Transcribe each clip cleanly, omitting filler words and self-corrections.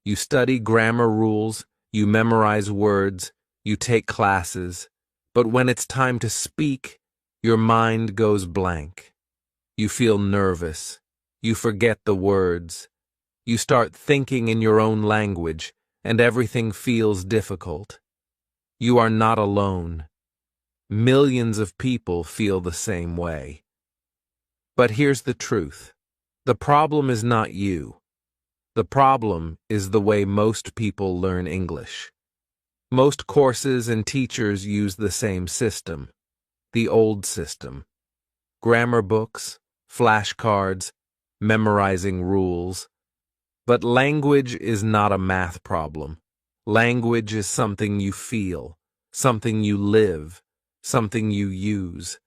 You study grammar rules, you memorize words, you take classes, but when it's time to speak, your mind goes blank. You feel nervous. You forget the words. You start thinking in your own language, and everything feels difficult. You are not alone. Millions of people feel the same way. But here's the truth. The problem is not you. The problem is the way most people learn English. Most courses and teachers use the same system, the old system. Grammar books, flashcards, memorizing rules. But language is not a math problem. Language is something you feel, something you live, something you use.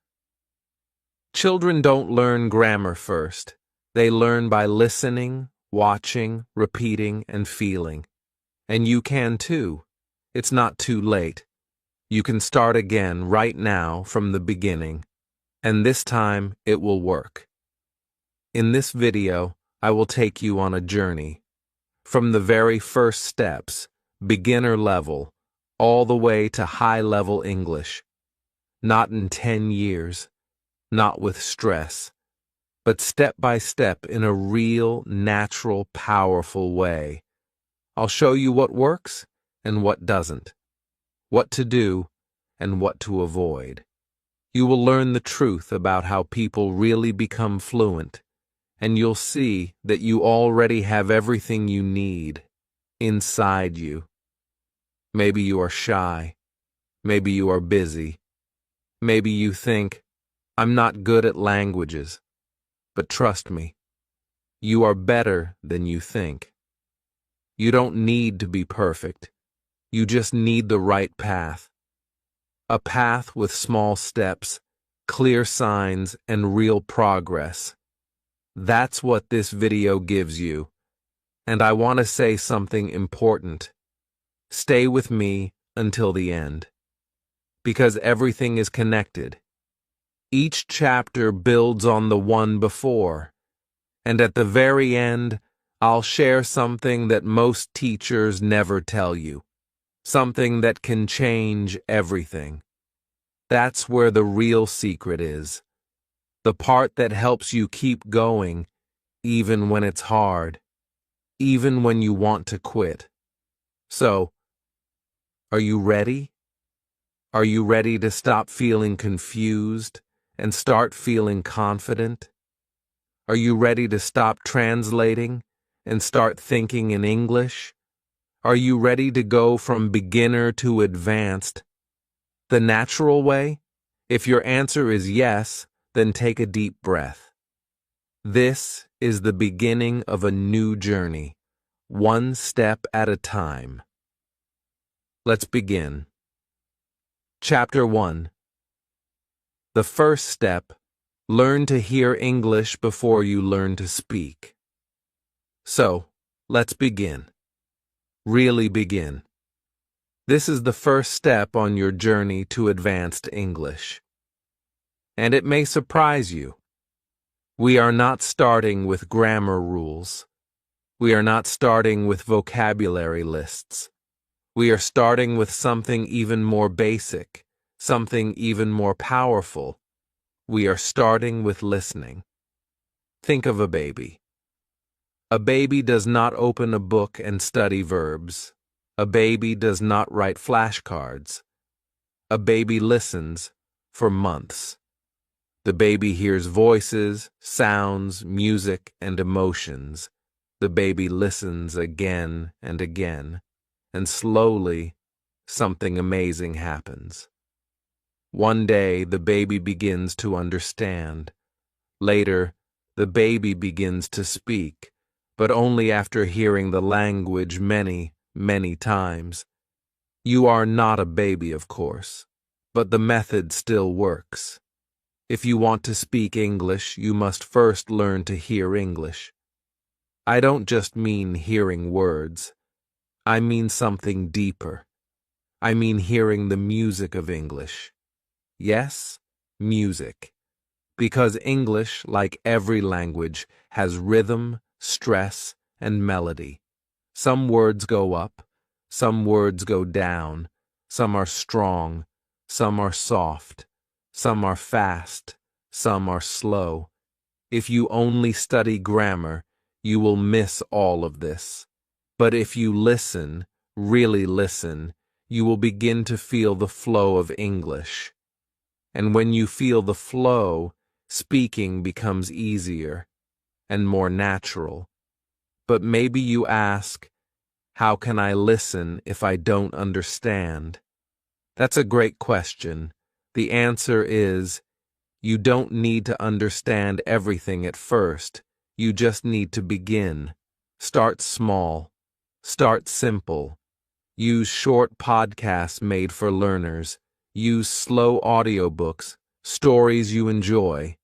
Children don't learn grammar first. They learn by listening, watching, repeating, and feeling. And you can too. It's not too late. You can start again right now from the beginning. And this time it will work. In this video, I will take you on a journey. From the very first steps, beginner level, all the way to high-level English. Not in 10 years, not with stress, but step by step in a real, natural, powerful way. I'll show you what works and what doesn't, what to do and what to avoid. You will learn the truth about how people really become fluent, and you'll see that you already have everything you need inside you. Maybe you are shy. Maybe you are busy. Maybe you think, I'm not good at languages. But trust me, you are better than you think. You don't need to be perfect. You just need the right path. A path with small steps, clear signs, and real progress. That's what this video gives you. And I want to say something important. Stay with me until the end. Because everything is connected. Each chapter builds on the one before. And at the very end, I'll share something that most teachers never tell you. Something that can change everything. That's where the real secret is. The part that helps you keep going, even when it's hard. Even when you want to quit. So, are you ready? Are you ready to stop feeling confused and start feeling confident? Are you ready to stop translating and start thinking in English? Are you ready to go from beginner to advanced? The natural way? If your answer is yes, then take a deep breath. This is the beginning of a new journey, one step at a time. Let's begin. Chapter 1. The first step, learn to hear English before you learn to speak. So, let's begin. Really begin. This is the first step on your journey to advanced English. And it may surprise you. We are not starting with grammar rules. We are not starting with vocabulary lists. We are starting with something even more basic, something even more powerful. We are starting with listening. Think of a baby. A baby does not open a book and study verbs. A baby does not write flashcards. A baby listens for months. The baby hears voices, sounds, music, and emotions. The baby listens again and again, and slowly, something amazing happens. One day, the baby begins to understand. Later, the baby begins to speak, but only after hearing the language many, many times. You are not a baby, of course, but the method still works. If you want to speak English, you must first learn to hear English. I don't just mean hearing words. I mean something deeper. I mean hearing the music of English. Yes, music. Because English, like every language, has rhythm, stress, and melody. Some words go up, some words go down, some are strong, some are soft, some are fast, some are slow. If you only study grammar, you will miss all of this. But if you listen, really listen, you will begin to feel the flow of English. And when you feel the flow, speaking becomes easier and more natural. But maybe you ask, how can I listen if I don't understand? That's a great question. The answer is, you don't need to understand everything at first. You just need to begin. Start small. Start simple. Use short podcasts made for learners. Use slow audiobooks, stories you enjoy.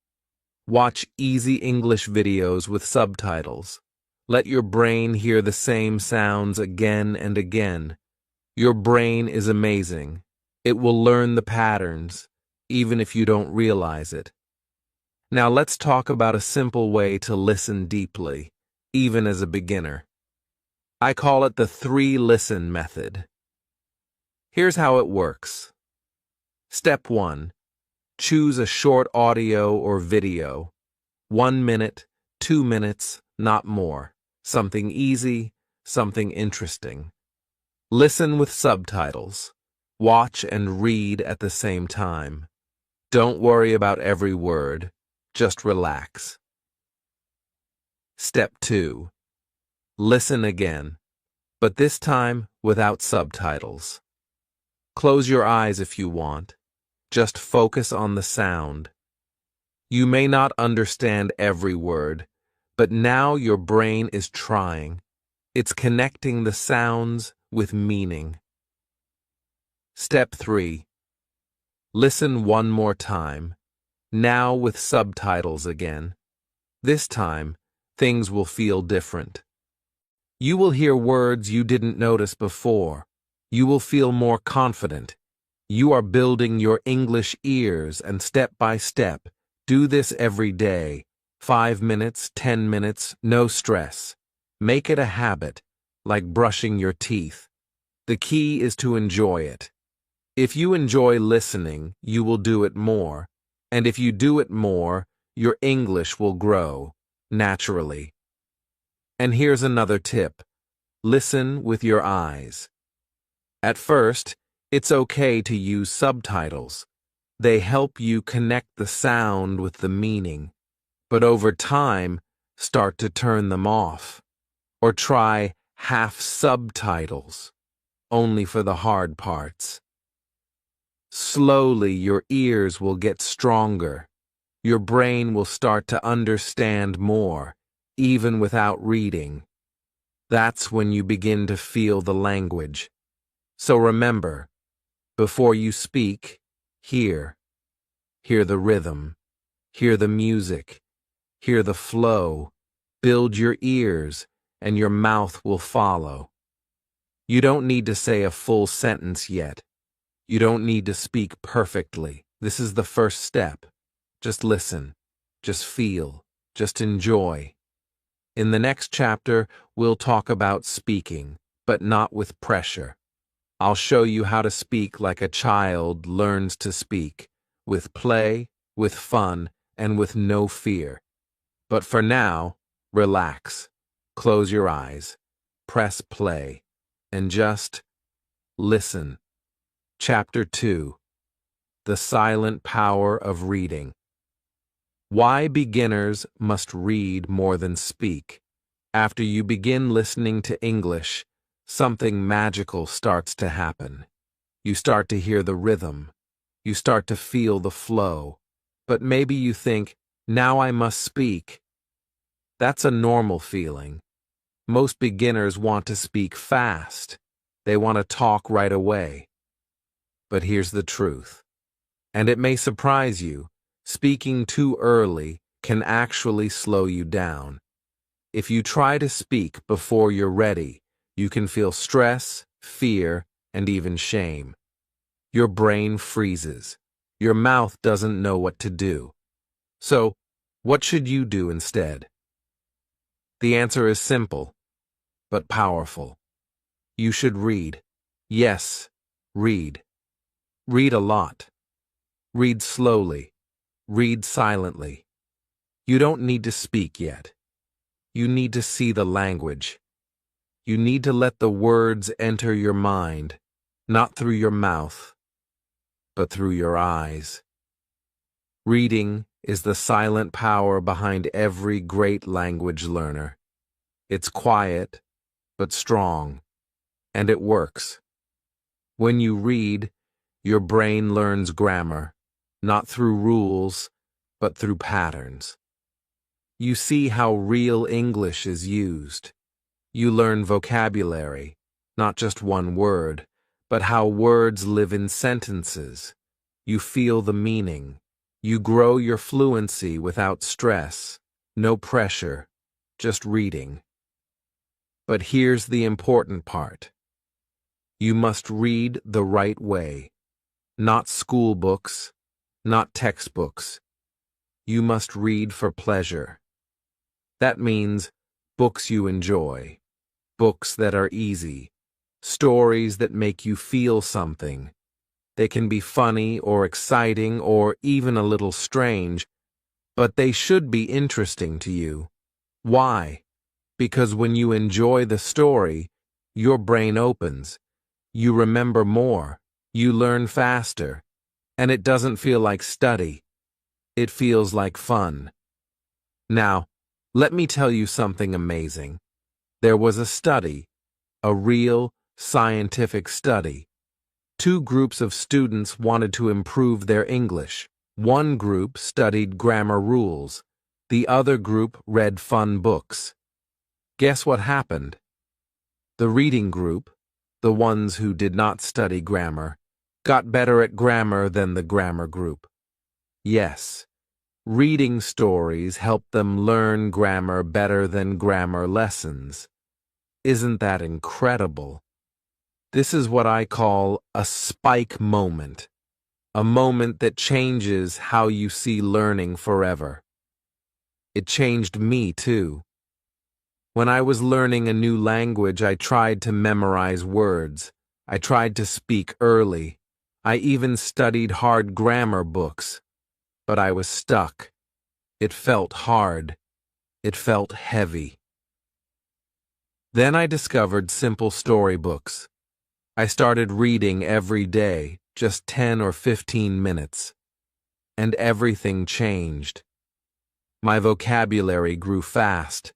Watch easy English videos with subtitles. Let your brain hear the same sounds again and again. Your brain is amazing. It will learn the patterns, even if you don't realize it. Now let's talk about a simple way to listen deeply, even as a beginner. I call it the 3-listen method. Here's how it works. Step 1. Choose a short audio or video. 1 minute, 2 minutes, not more. Something easy, something interesting. Listen with subtitles. Watch and read at the same time. Don't worry about every word. Just relax. Step 2. Listen again, but this time without subtitles. Close your eyes if you want. Just focus on the sound. You may not understand every word, but now your brain is trying. It's connecting the sounds with meaning. Step 3. Listen one more time, now with subtitles again. This time, things will feel different. You will hear words you didn't notice before. You will feel more confident. You are building your English ears, and step by step, do this every day. 5 minutes, 10 minutes, no stress. Make it a habit, like brushing your teeth. The key is to enjoy it. If you enjoy listening, you will do it more. And if you do it more, your English will grow, naturally. And here's another tip. Listen with your eyes. At first, it's okay to use subtitles. They help you connect the sound with the meaning. But over time, start to turn them off. Or try half subtitles, only for the hard parts. Slowly, your ears will get stronger. Your brain will start to understand more, even without reading. That's when you begin to feel the language. So remember, before you speak, hear. Hear the rhythm. Hear the music. Hear the flow. Build your ears, and your mouth will follow. You don't need to say a full sentence yet. You don't need to speak perfectly. This is the first step. Just listen. Just feel. Just enjoy. In the next chapter, we'll talk about speaking, but not with pressure. I'll show you how to speak like a child learns to speak, with play, with fun, and with no fear. But for now, relax. Close your eyes. Press play. And just listen. Chapter 2. The Silent Power of Reading. Why beginners must read more than speak. After you begin listening to English, something magical starts to happen. You start to hear the rhythm. You start to feel the flow. But maybe you think, now I must speak. That's a normal feeling. Most beginners want to speak fast. They want to talk right away. But here's the truth. And it may surprise you. Speaking too early can actually slow you down. If you try to speak before you're ready, you can feel stress, fear, and even shame. Your brain freezes. Your mouth doesn't know what to do. So, what should you do instead? The answer is simple, but powerful. You should read. Yes, read. Read a lot. Read slowly. Read silently. You don't need to speak yet. You need to see the language. You need to let the words enter your mind, not through your mouth, but through your eyes. Reading is the silent power behind every great language learner. It's quiet, but strong, and it works. When you read, your brain learns grammar, not through rules, but through patterns. You see how real English is used. You learn vocabulary, not just one word, but how words live in sentences. You feel the meaning. You grow your fluency without stress, no pressure, just reading. But here's the important part. You must read the right way, not school books, not textbooks. You must read for pleasure. That means books you enjoy, books that are easy, stories that make you feel something. They can be funny or exciting or even a little strange, but they should be interesting to you. Why? Because when you enjoy the story, your brain opens, you remember more, you learn faster, and it doesn't feel like study. It feels like fun. Now, let me tell you something amazing. There was a study, a real scientific study. 2 groups of students wanted to improve their English. One group studied grammar rules. The other group read fun books. Guess what happened? The reading group, the ones who did not study grammar, got better at grammar than the grammar group. Yes, reading stories helped them learn grammar better than grammar lessons. Isn't that incredible? This is what I call a spike moment, a moment that changes how you see learning forever. It changed me too. When I was learning a new language, I tried to memorize words. I tried to speak early. I even studied hard grammar books. But I was stuck. It felt hard. It felt heavy. Then I discovered simple storybooks. I started reading every day, just 10 or 15 minutes. And everything changed. My vocabulary grew fast.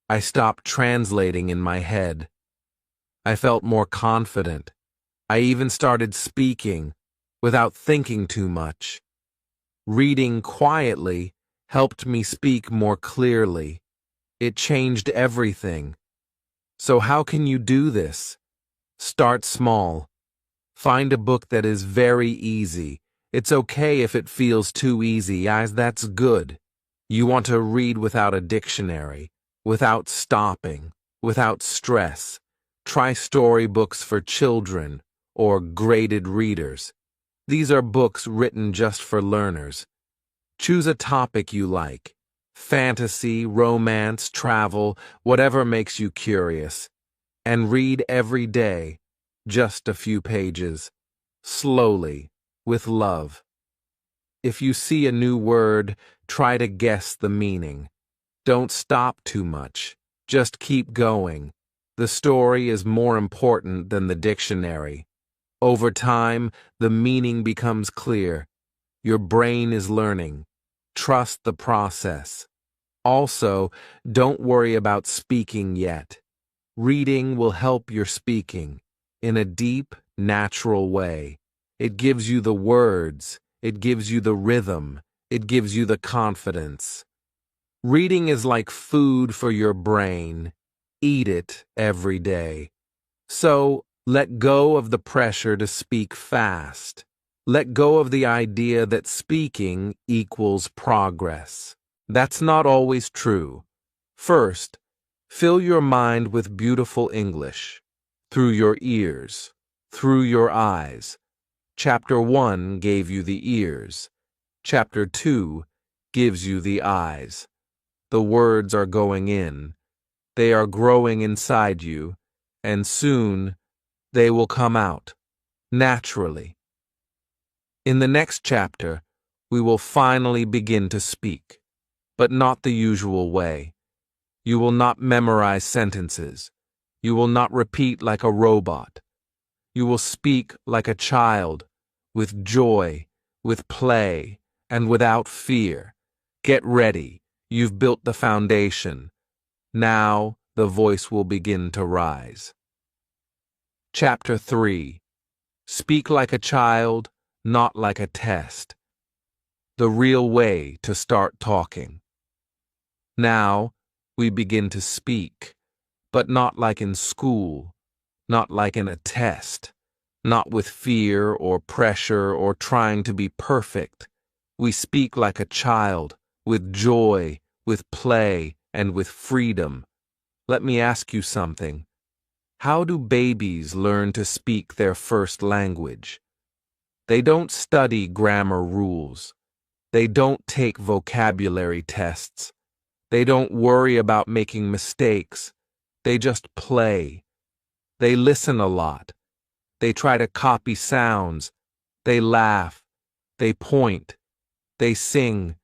I stopped translating in my head. I felt more confident. I even started speaking without thinking too much. Reading quietly helped me speak more clearly. It changed everything. So how can you do this? Start small. Find a book that is very easy. It's okay if it feels too easy, as that's good. You want to read without a dictionary, without stopping, without stress. Try storybooks for children or graded readers. These are books written just for learners. Choose a topic you like. Fantasy, romance, travel, whatever makes you curious. And read every day, just a few pages, slowly, with love. If you see a new word, try to guess the meaning. Don't stop too much. Just keep going. The story is more important than the dictionary. Over time, the meaning becomes clear. Your brain is learning. Trust the process. Also, don't worry about speaking yet. Reading will help your speaking in a deep, natural way. It gives you the words, it gives you the rhythm, it gives you the confidence. Reading is like food for your brain. Eat it every day. So, let go of the pressure to speak fast. Let go of the idea that speaking equals progress. That's not always true. First, fill your mind with beautiful English, through your ears, through your eyes. Chapter 1 gave you the ears. Chapter 2 gives you the eyes. The words are going in. They are growing inside you, and soon they will come out, naturally. In the next chapter, we will finally begin to speak, but not the usual way. You will not memorize sentences. You will not repeat like a robot. You will speak like a child, with joy, with play, and without fear. Get ready. You've built the foundation. Now the voice will begin to rise. Chapter 3. Speak like a child, not like a test. The real way to start talking. Now we begin to speak, but not like in school, not like in a test, not with fear or pressure or trying to be perfect. We speak like a child, with joy, with play, and with freedom. Let me ask you something. How do babies learn to speak their first language? They don't study grammar rules. They don't take vocabulary tests. They don't worry about making mistakes. They just play. They listen a lot. They try to copy sounds. They laugh. They point. They sing.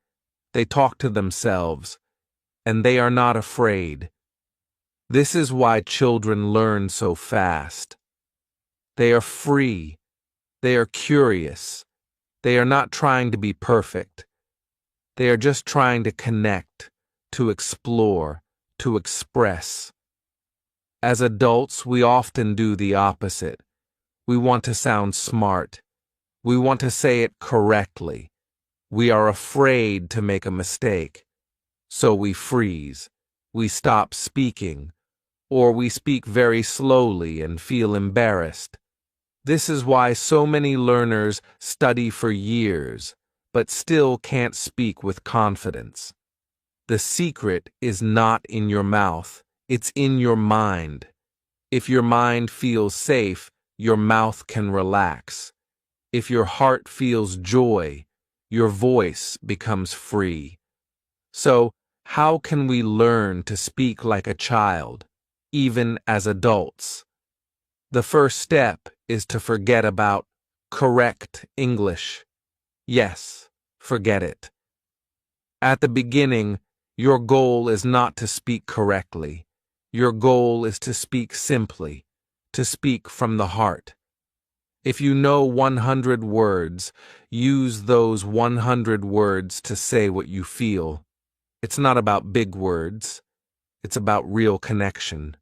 They talk to themselves. And they are not afraid. This is why children learn so fast. They are free. They are curious. They are not trying to be perfect. They are just trying to connect, to explore, to express. As adults, we often do the opposite. We want to sound smart. We want to say it correctly. We are afraid to make a mistake. So we freeze. We stop speaking. Or we speak very slowly and feel embarrassed. This is why so many learners study for years, but still can't speak with confidence. The secret is not in your mouth, it's in your mind. If your mind feels safe, your mouth can relax. If your heart feels joy, your voice becomes free. So, how can we learn to speak like a child, even as adults? The first step is to forget about correct English. Yes, forget it. At the beginning, your goal is not to speak correctly. Your goal is to speak simply, to speak from the heart. If you know 100 words, use those 100 words to say what you feel. It's not about big words. It's about real connection.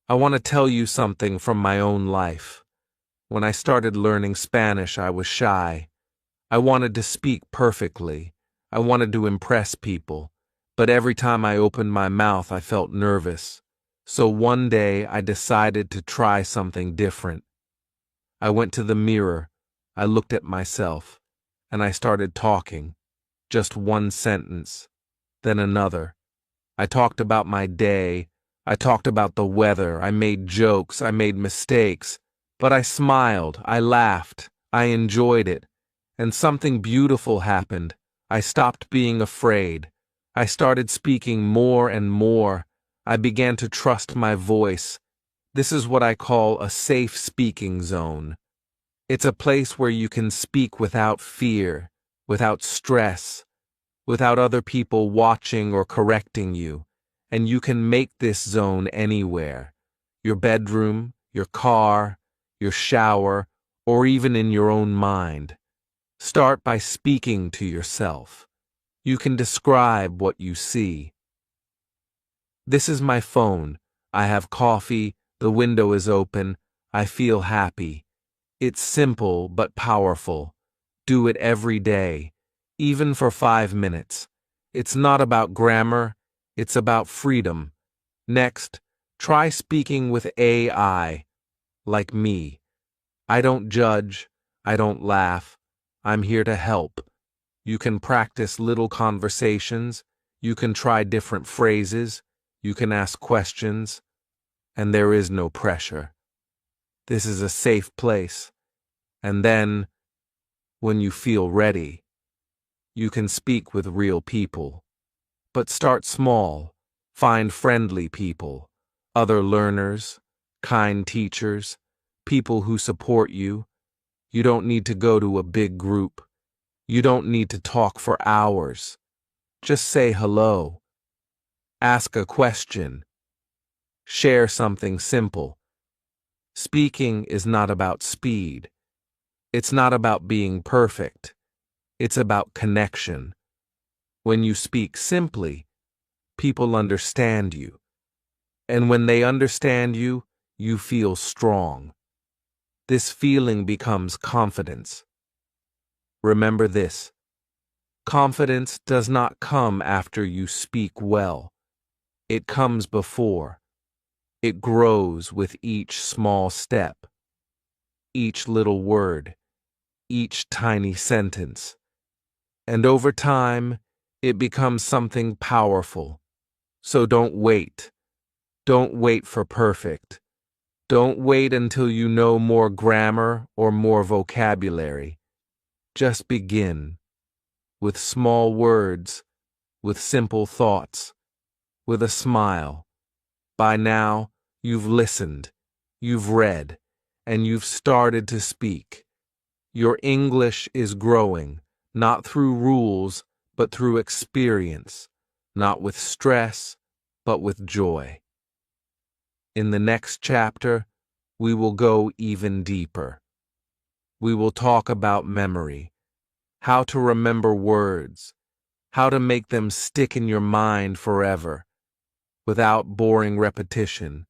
I want to tell you something from my own life. When I started learning Spanish, I was shy. I wanted to speak perfectly. I wanted to impress people. But every time I opened my mouth, I felt nervous. So one day, I decided to try something different. I went to the mirror. I looked at myself. And I started talking. Just one sentence. Then another. I talked about my day. I talked about the weather. I made jokes. I made mistakes. But I smiled. I laughed. I enjoyed it. And something beautiful happened. I stopped being afraid. I started speaking more and more. I began to trust my voice. This is what I call a safe speaking zone. It's a place where you can speak without fear, without stress, without other people watching or correcting you. And you can make this zone anywhere. Your bedroom, your car, your shower, or even in your own mind. Start by speaking to yourself. You can describe what you see. This is my phone. I have coffee. The window is open. I feel happy. It's simple but powerful. Do it every day, even for 5 minutes. It's not about grammar. It's about freedom. Next, try speaking with AI, like me. I don't judge. I don't laugh. I'm here to help. You can practice little conversations. You can try different phrases. You can ask questions. And there is no pressure. This is a safe place. And then, when you feel ready, you can speak with real people. But start small. Find friendly people, other learners, kind teachers, people who support you. You don't need to go to a big group. You don't need to talk for hours. Just say hello. Ask a question. Share something simple. Speaking is not about speed. It's not about being perfect. It's about connection. When you speak simply, people understand you. And when they understand you, you feel strong. This feeling becomes confidence. Remember this: confidence does not come after you speak well. It comes before. It grows with each small step, each little word, each tiny sentence. And over time, it becomes something powerful. So don't wait. Don't wait for perfect. Don't wait until you know more grammar or more vocabulary. Just begin. With small words, with simple thoughts, with a smile. By now, you've listened, you've read, and you've started to speak. Your English is growing, not through rules, but through experience, not with stress, but with joy. In the next chapter, we will go even deeper. We will talk about memory, how to remember words, how to make them stick in your mind forever, without boring repetition.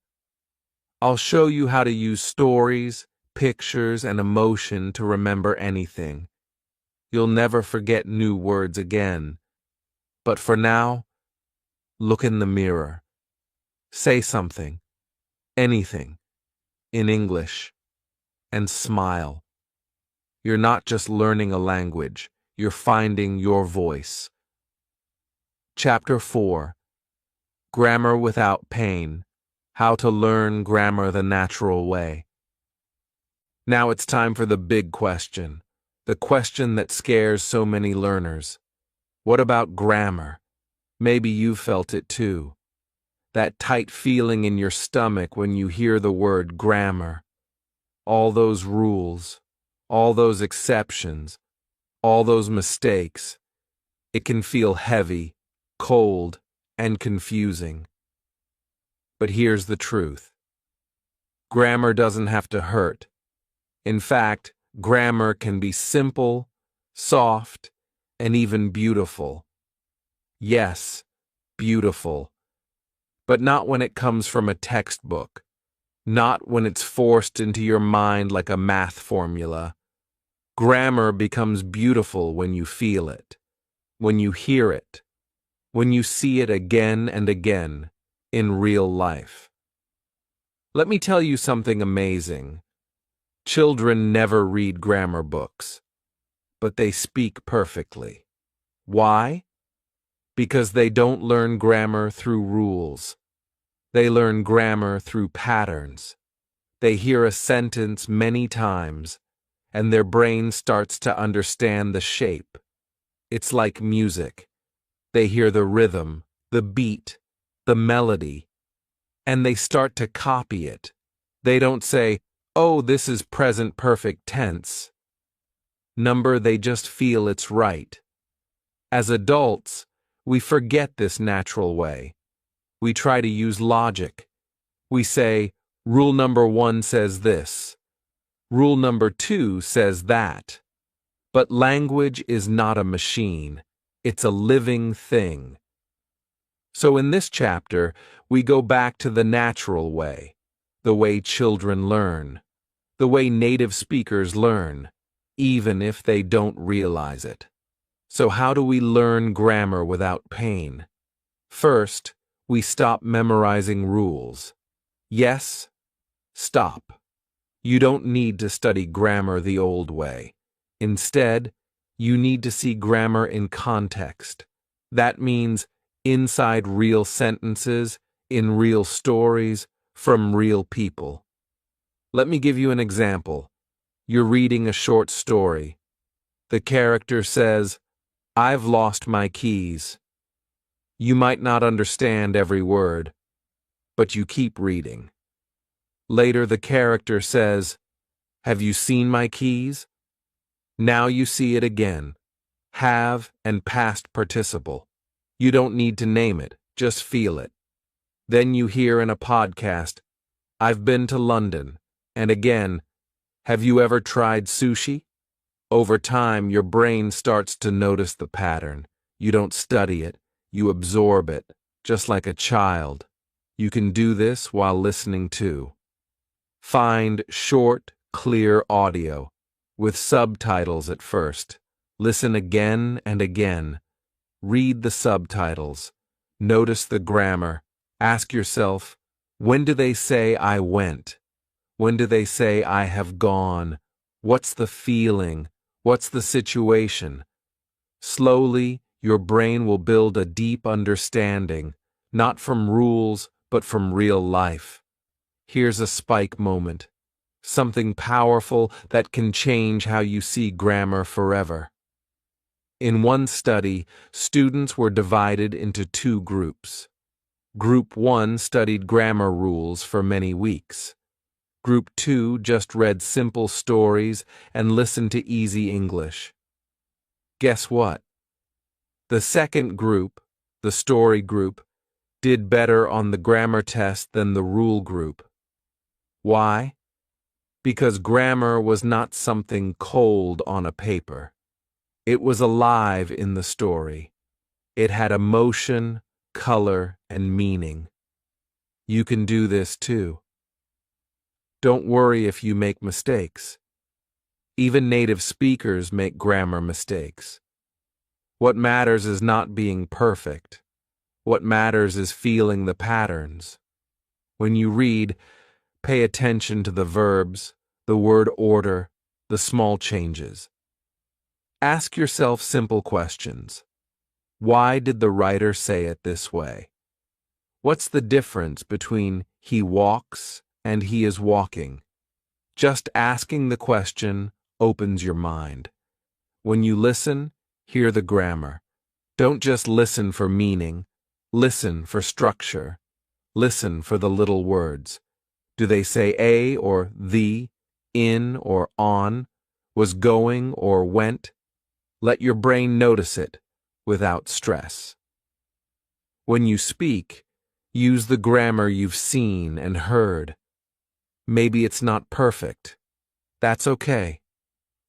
I'll show you how to use stories, pictures, and emotion to remember anything. You'll never forget new words again. But for now, look in the mirror. Say something, anything, in English, and smile. You're not just learning a language, you're finding your voice. Chapter 4: Grammar Without Pain. How to Learn Grammar the Natural Way. Now it's time for the big question, the question that scares so many learners. What about grammar? Maybe you felt it too. That tight feeling in your stomach when you hear the word grammar. All those rules, all those exceptions, all those mistakes. It can feel heavy, cold, and confusing. But here's the truth. Grammar doesn't have to hurt. In fact, grammar can be simple, soft, and even beautiful. Yes, beautiful. But not when it comes from a textbook. Not when it's forced into your mind like a math formula. Grammar becomes beautiful when you feel it, when you hear it, when you see it again and again in real life. Let me tell you something amazing. Children never read grammar books, but they speak perfectly. Why? Because they don't learn grammar through rules. They learn grammar through patterns. They hear a sentence many times, and their brain starts to understand the shape. It's like music. They hear the rhythm, the beat, the melody, and they start to copy it. They don't say, "Oh, this is present perfect tense." They just feel it's right. As adults, we forget this natural way. We try to use logic. We say, rule number 1 says this. Rule number 2 says that. But language is not a machine. It's a living thing. So in this chapter, we go back to the natural way, the way children learn, the way native speakers learn, even if they don't realize it. So how do we learn grammar without pain? First, we stop memorizing rules. Yes, stop. You don't need to study grammar the old way. Instead, you need to see grammar in context. That means inside real sentences, in real stories, from real people. Let me give you an example. You're reading a short story. The character says, "I've lost my keys." You might not understand every word, but you keep reading. Later, the character says, "Have you seen my keys?" Now you see it again. Have and past participle. You don't need to name it, just feel it. Then you hear in a podcast, "I've been to London," and again, "Have you ever tried sushi?" Over time, your brain starts to notice the pattern. You don't study it, you absorb it, just like a child. You can do this while listening too. Find short, clear audio, with subtitles at first. Listen again and again. Read the subtitles. Notice the grammar. Ask yourself, when do they say "I went"? When do they say "I have gone"? What's the feeling? What's the situation? Slowly, your brain will build a deep understanding, not from rules, but from real life. Here's a spike moment. Something powerful that can change how you see grammar forever. In one study, students were divided into two groups. Group 1 studied grammar rules for many weeks. Group 2 just read simple stories and listened to easy English. Guess what? The second group, the story group, did better on the grammar test than the rule group. Why? Because grammar was not something cold on a paper. It was alive in the story. It had emotion, color, and meaning. You can do this too. Don't worry if you make mistakes. Even native speakers make grammar mistakes. What matters is not being perfect. What matters is feeling the patterns. When you read, pay attention to the verbs, the word order, the small changes. Ask yourself simple questions. Why did the writer say it this way? What's the difference between "he walks" and "he is walking"? Just asking the question opens your mind. When you listen, hear the grammar. Don't just listen for meaning. Listen for structure. Listen for the little words. Do they say "a" or "the", "in" or "on", "was going" or "went"? Let your brain notice it without stress. When you speak, use the grammar you've seen and heard. Maybe it's not perfect. That's okay.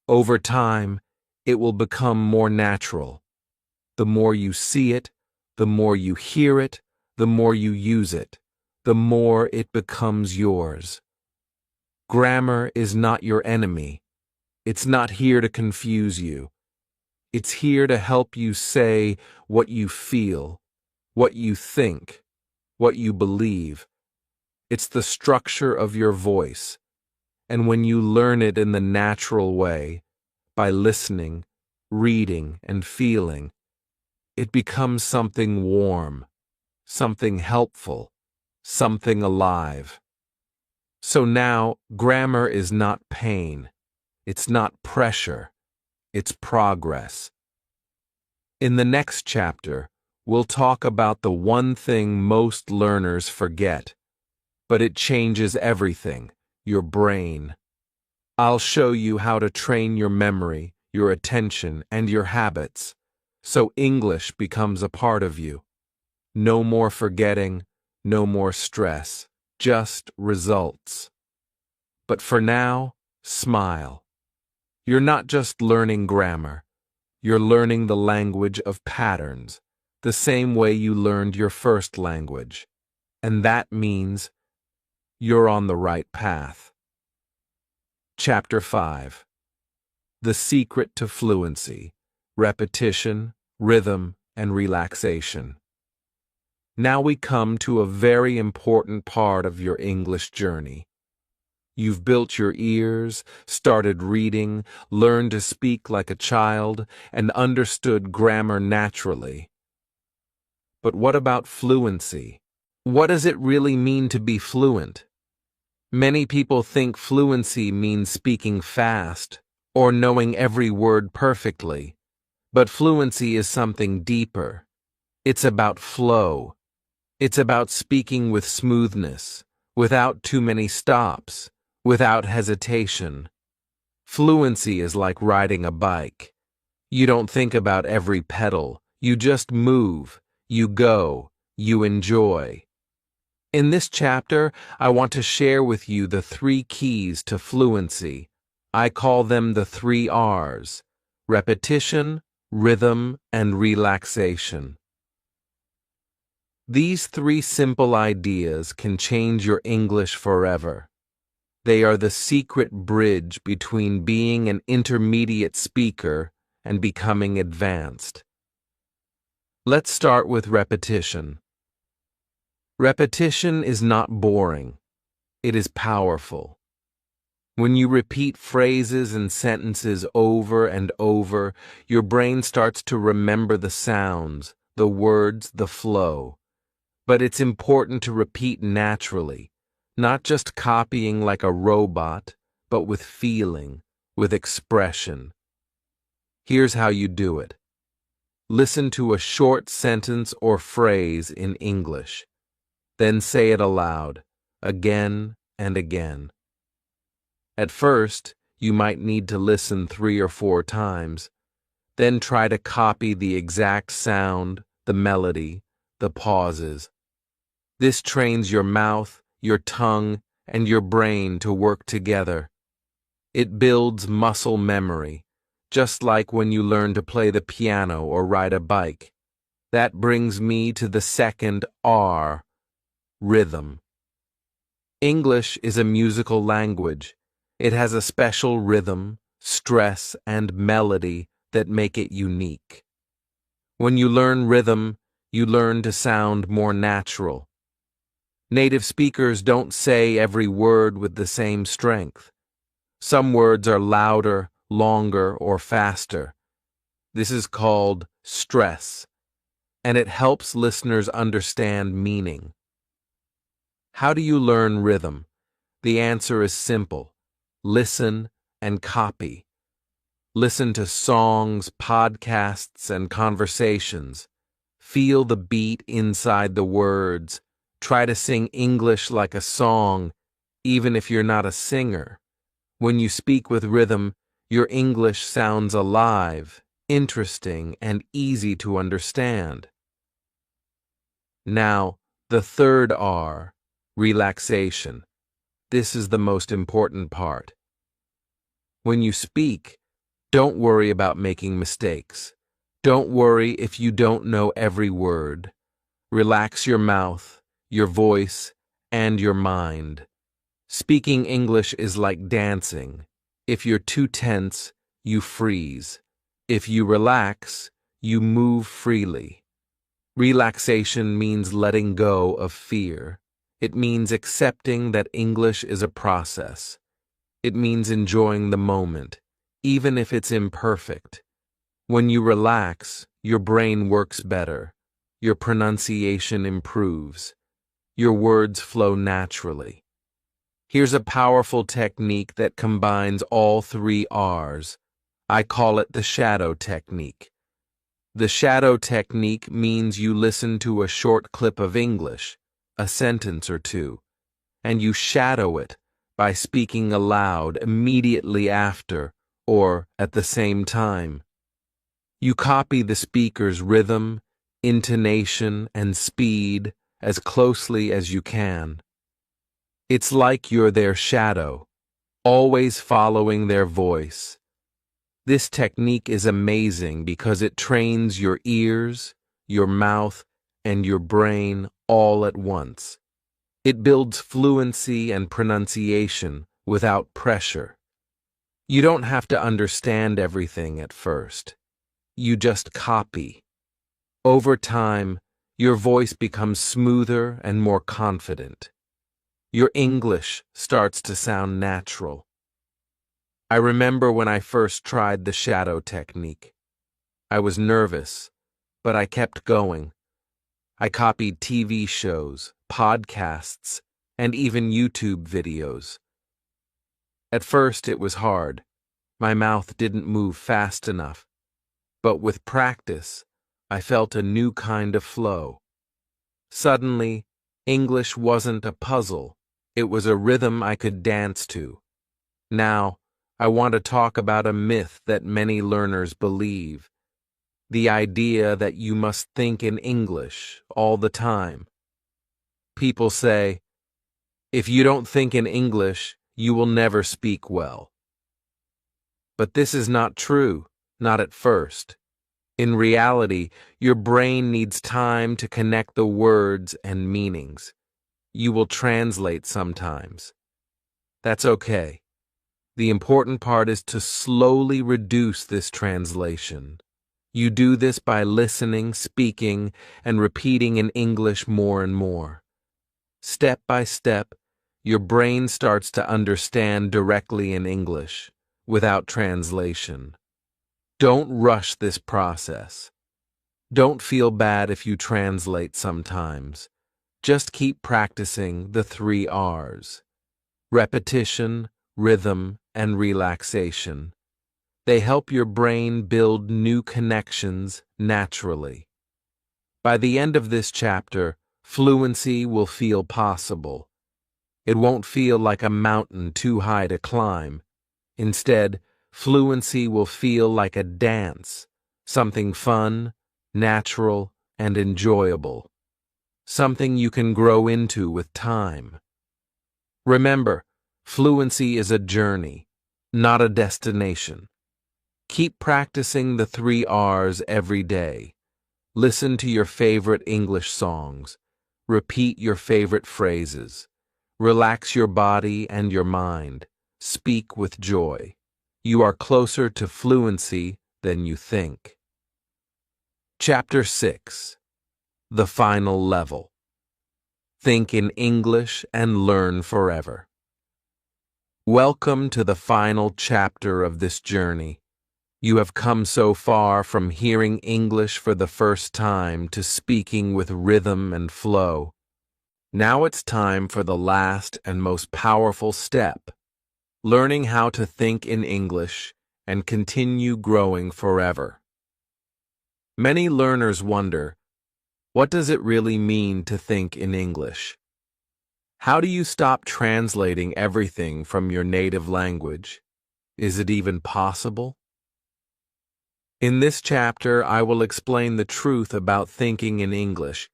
Over time, it will become more natural. The more you see it, the more you hear it, the more you use it, the more it becomes yours. Grammar is not your enemy. It's not here to confuse you. It's here to help you say what you feel, what you think, what you believe. It's the structure of your voice. And when you learn it in the natural way, by listening, reading, and feeling, it becomes something warm, something helpful, something alive. So now, grammar is not pain. It's not pressure. It's progress. In the next chapter, we'll talk about the one thing most learners forget, but it changes everything: your brain. I'll show you how to train your memory, your attention, and your habits, so English becomes a part of you. No more forgetting, no more stress, just results. But for now, smile. You're not just learning grammar. You're learning the language of patterns, the same way you learned your first language. And that means you're on the right path. Chapter 5. The Secret to Fluency: Repetition, Rhythm, and Relaxation. Now we come to a very important part of your English journey. You've built your ears, started reading, learned to speak like a child, and understood grammar naturally. But what about fluency? What does it really mean to be fluent? Many people think fluency means speaking fast or knowing every word perfectly, but fluency is something deeper. It's about flow. It's about speaking with smoothness, without too many stops, without hesitation. Fluency is like riding a bike. You don't think about every pedal. You just move, you go, you enjoy. In this chapter, I want to share with you the 3 keys to fluency. I call them the 3 R's: repetition, rhythm, and relaxation. These 3 simple ideas can change your English forever. They are the secret bridge between being an intermediate speaker and becoming advanced. Let's start with repetition. Repetition is not boring. It is powerful. When you repeat phrases and sentences over and over, your brain starts to remember the sounds, the words, the flow. But it's important to repeat naturally, not just copying like a robot, but with feeling, with expression. Here's how you do it. Listen to a short sentence or phrase in English. Then say it aloud, again and again. At first, you might need to listen 3 or 4 times. Then try to copy the exact sound, the melody, the pauses. This trains your mouth, your tongue, and your brain to work together. It builds muscle memory, just like when you learn to play the piano or ride a bike. That brings me to the second R, rhythm. English is a musical language. It has a special rhythm, stress, and melody that make it unique. When you learn rhythm, you learn to sound more natural. Native speakers don't say every word with the same strength. Some words are louder, longer, or faster. This is called stress, and it helps listeners understand meaning. How do you learn rhythm? The answer is simple. Listen and copy. Listen to songs, podcasts, and conversations. Feel the beat inside the words. Try to sing English like a song, even if you're not a singer. When you speak with rhythm, your English sounds alive, interesting, and easy to understand. Now, the third R, relaxation. This is the most important part. When you speak, don't worry about making mistakes. Don't worry if you don't know every word. Relax your mouth, your voice, and your mind. Speaking English is like dancing. If you're too tense, you freeze. If you relax, you move freely. Relaxation means letting go of fear. It means accepting that English is a process. It means enjoying the moment, even if it's imperfect. When you relax, your brain works better. Your pronunciation improves. Your words flow naturally. Here's a powerful technique that combines all 3 R's. I call it the shadow technique. The shadow technique means you listen to a short clip of English, a sentence or 2, and you shadow it by speaking aloud immediately after or at the same time. You copy the speaker's rhythm, intonation, and speed as closely as you can. It's like you're their shadow, always following their voice. This technique is amazing because it trains your ears, your mouth, and your brain all at once. It builds fluency and pronunciation without pressure. You don't have to understand everything at first. You just copy. Over time, your voice becomes smoother and more confident. Your English starts to sound natural. I remember when I first tried the shadow technique. I was nervous, but I kept going. I copied TV shows, podcasts, and even YouTube videos. At first, it was hard. My mouth didn't move fast enough. But with practice, I felt a new kind of flow. Suddenly, English wasn't a puzzle. It was a rhythm I could dance to. Now, I want to talk about a myth that many learners believe. The idea that you must think in English all the time. People say, if you don't think in English, you will never speak well. But this is not true, not at first. In reality, your brain needs time to connect the words and meanings. You will translate sometimes. That's okay. The important part is to slowly reduce this translation. You do this by listening, speaking, and repeating in English more and more. Step by step, your brain starts to understand directly in English, without translation. Don't rush this process. Don't feel bad if you translate sometimes. Just keep practicing the 3 R's. Repetition, rhythm, and relaxation. They help your brain build new connections naturally. By the end of this chapter, fluency will feel possible. It won't feel like a mountain too high to climb. Instead, fluency will feel like a dance, something fun, natural, and enjoyable. Something you can grow into with time. Remember, fluency is a journey, not a destination. Keep practicing the 3 R's every day. Listen to your favorite English songs. Repeat your favorite phrases. Relax your body and your mind. Speak with joy. You are closer to fluency than you think. Chapter 6. The Final Level. Think in English and learn forever. Welcome to the final chapter of this journey. You have come so far from hearing English for the first time to speaking with rhythm and flow. Now it's time for the last and most powerful step, learning how to think in English and continue growing forever. Many learners wonder, what does it really mean to think in English? How do you stop translating everything from your native language? Is it even possible? In this chapter, I will explain the truth about thinking in English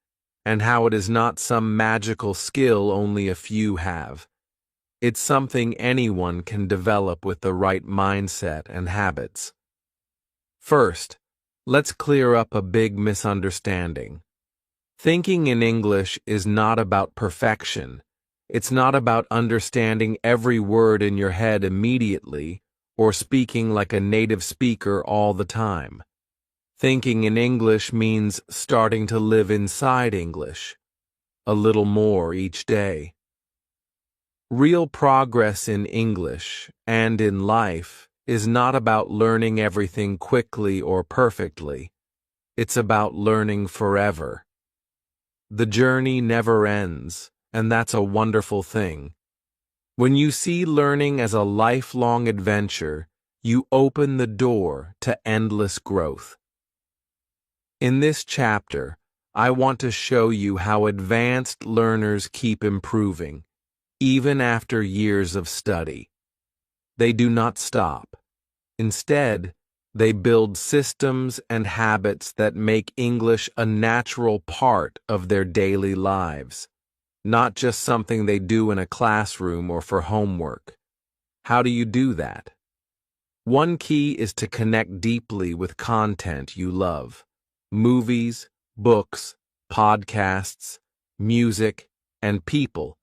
and how it is not some magical skill only a few have. It's something anyone can develop with the right mindset and habits. First, let's clear up a big misunderstanding. Thinking in English is not about perfection. It's not about understanding every word in your head immediately or speaking like a native speaker all the time. Thinking in English means starting to live inside English, a little more each day. Real progress in English and in life is not about learning everything quickly or perfectly. It's about learning forever. The journey never ends, and that's a wonderful thing. When you see learning as a lifelong adventure, you open the door to endless growth. In this chapter, I want to show you how advanced learners keep improving, even after years of study. They do not stop. Instead, they build systems and habits that make English a natural part of their daily lives, not just something they do in a classroom or for homework. How do you do that? One key is to connect deeply with content you love. Movies, books, podcasts, music, and people.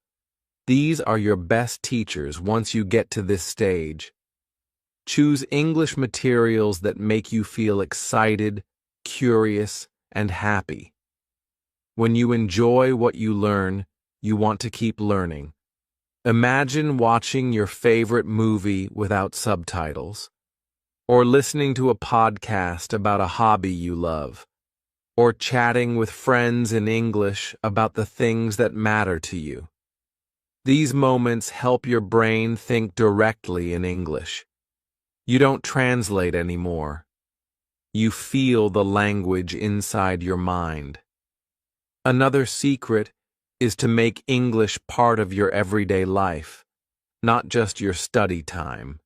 These are your best teachers once you get to this stage. Choose English materials that make you feel excited, curious, and happy. When you enjoy what you learn, you want to keep learning. Imagine watching your favorite movie without subtitles, or listening to a podcast about a hobby you love, or chatting with friends in English about the things that matter to you. These moments help your brain think directly in English. You don't translate anymore. You feel the language inside your mind. Another secret is to make English part of your everyday life, not just your study time.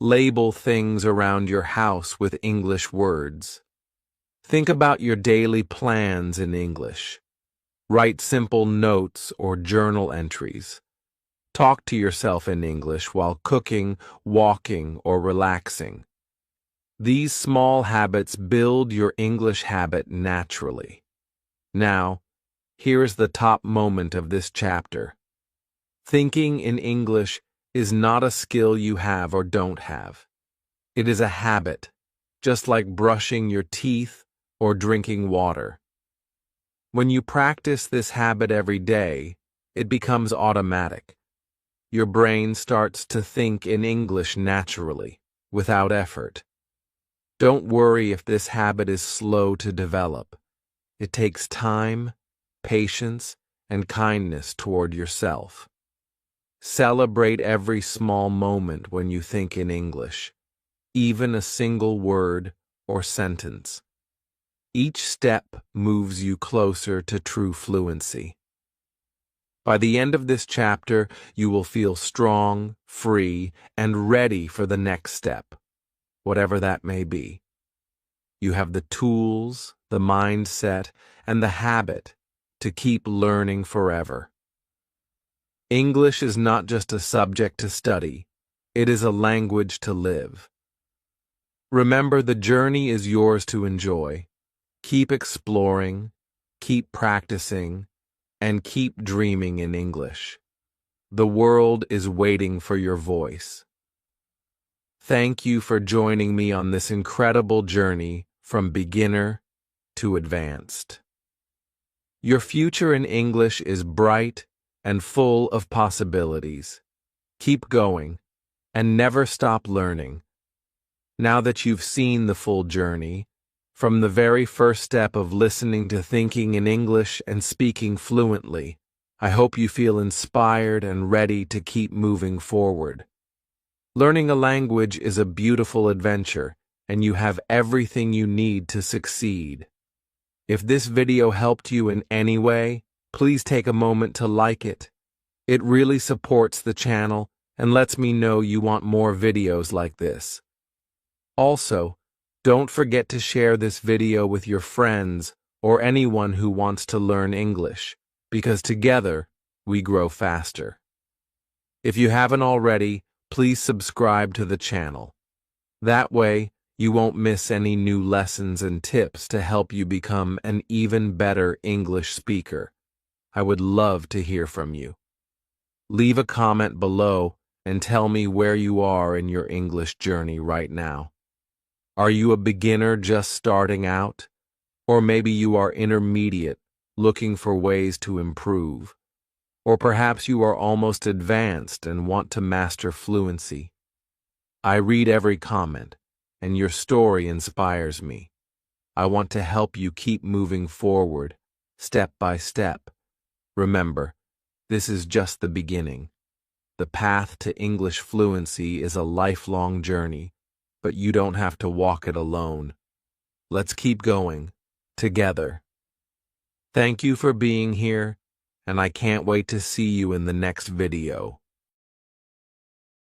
Label things around your house with English words. Think about your daily plans in English. Write simple notes or journal entries. Talk to yourself in English while cooking, walking, or relaxing. These small habits build your English habit naturally. Now, here is the top moment of this chapter. Thinking in English is not a skill you have or don't have. It is a habit, just like brushing your teeth or drinking water. When you practice this habit every day, it becomes automatic. Your brain starts to think in English naturally, without effort. Don't worry if this habit is slow to develop. It takes time, patience, and kindness toward yourself. Celebrate every small moment when you think in English, even a single word or sentence. Each step moves you closer to true fluency. By the end of this chapter, you will feel strong, free, and ready for the next step, whatever that may be. You have the tools, the mindset, and the habit to keep learning forever. English is not just a subject to study, it is a language to live. Remember, the journey is yours to enjoy. Keep exploring, keep practicing, and keep dreaming in English. The world is waiting for your voice. Thank you for joining me on this incredible journey from beginner to advanced. Your future in English is bright and full of possibilities. Keep going and never stop learning. Now that you've seen the full journey, from the very first step of listening to thinking in English and speaking fluently, I hope you feel inspired and ready to keep moving forward. Learning a language is a beautiful adventure, and you have everything you need to succeed. If this video helped you in any way, please take a moment to like it. It really supports the channel and lets me know you want more videos like this. Also, don't forget to share this video with your friends or anyone who wants to learn English, because together we grow faster. If you haven't already, please subscribe to the channel. That way, you won't miss any new lessons and tips to help you become an even better English speaker. I would love to hear from you. Leave a comment below and tell me where you are in your English journey right now. Are you a beginner just starting out? Or maybe you are intermediate, looking for ways to improve? Or perhaps you are almost advanced and want to master fluency? I read every comment, and your story inspires me. I want to help you keep moving forward, step by step. Remember, this is just the beginning. The path to English fluency is a lifelong journey, but you don't have to walk it alone. Let's keep going, together. Thank you for being here, and I can't wait to see you in the next video.